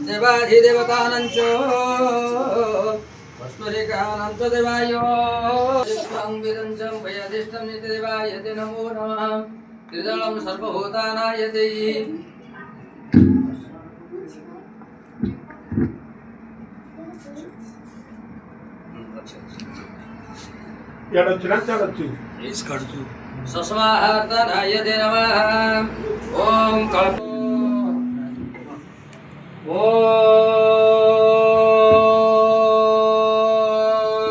देवाधिदेवतानञ्च वस्मरिकानञ्च देवायो विदञ्चं भयदिष्टं नित्यदेवाय ते नमो नमः त्रिदलं सर्वभूतानाय ते सस्माहार्तनाय ते नमः ॐ कल्प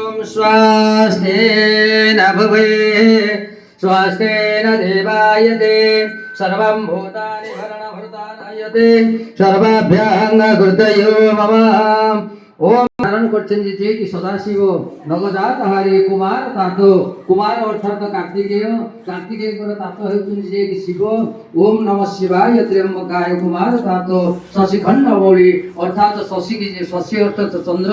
ॐ स्वस्तेन भवे स्वस्तेन देवायते सर्वं भूतानि भरणभृतानायते सर्वाभ्यङ्गकृतयो मम ओम धारण করছেন যে কি সদাশিব নগজাত হারি কুমার তাত কুমার অর্থাৎ কার্তিকেয় কার্তিকেয়ଙ୍କର তাত ହେଉଛନ୍ତି যে কি শিব ওম নমঃ শিবায় ত্র্যম্বকায় কুমার তাত শশিখণ্ড মৌলি অর্থাৎ শশী কি যে শশী অর্থাৎ চন্দ্র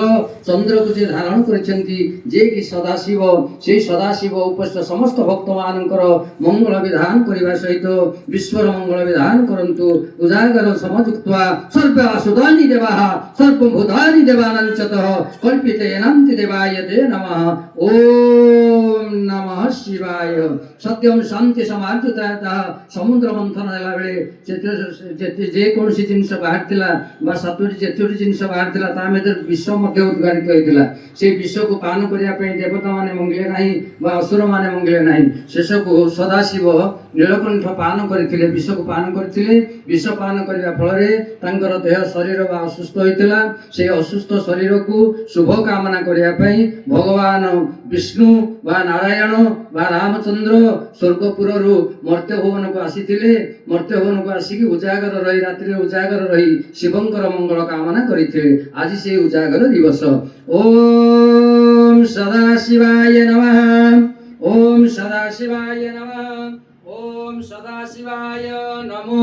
চন্দ্রକୁ যে ধারণ କରିଛନ୍ତି যে কি সদাশিব সেই সদাশিব উপস্থিত সমস্ত ভক্তମାନଙ୍କର মঙ্গল বিধান କରିବା সহিত বিশ্বর মঙ্গল বিধান করন্তু উজাগর সমযুক্তवा सर्व असुदानि देवाः सर्वभूतानि देवानाञ्चतः कल्पितेनान्ति देवायते नमः ओम नमः शिवाय सत्यम शांति समार्जिता समुद्र मंथन होला बेले जे कोनसी जिनिस बाहरथिला बा सातोटी जेतोटी जिनिस बाहरथिला ता मेदर विश्व मध्ये उद्घाटित होइतिला से विश्व को पान करिया पे देवता माने मंगले नाही बा असुर माने मंगले नाही शेष को सदाशिव नीलकंठ पान करथिले विश्व को पान करथिले विश्व पान करिया फलरे तांकर देह शरीर बा असुस्थ होइतिला से असुस्थ शरीर को शुभ कामना करिया पई भगवान विष्णु बा नारायण बा रामचंद्र स्वर्गपुर रु मर्त्य भवन को आसीथिले मर्त्य भवन को आसिकी उजागर रही रात्रि उजागर रही शिवंकर मंगल कामना करिथिले आज से उजागर दिवस ओम सदाशिवाय नमः ओम सदाशिवाय नमः ओम सदाशिवाय नमो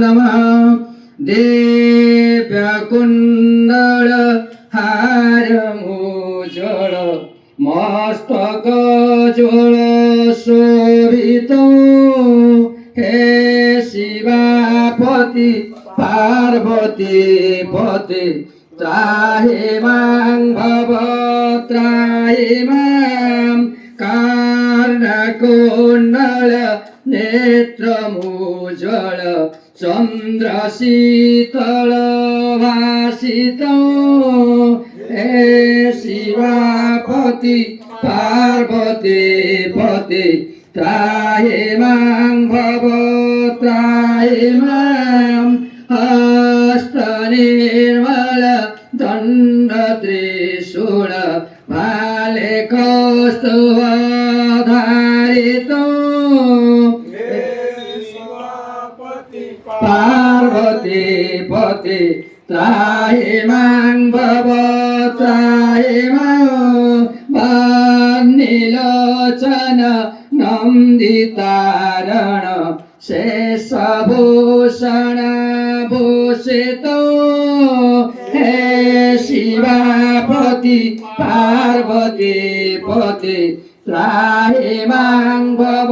नमः देव्यकुण्डल हार मुजळ मस्तक जल शोभित हे शिवापति पार्वती पति त्राहि मां भव त्राहि मां कर्णकुण्डल नेत्रमुज्ज्वल चन्द्रशीतल भासितो हे शिवापति पार्वती पति त्राहि मां भव त्राहि मां हस्तनिर्मल दण्ड त्रिशूल भाले कौस्तुभधारितो पार्वती पति त्राहि मां भव त्राहि मां नीलोचन नन्दितारण शेषभूषण भूषितो हे शिवापति पार्वती पति त्राहि मां भव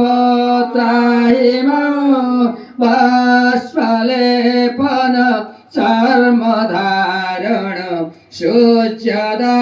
त्राहि मां भस्मलेपन चर्मधारण सूच्यदा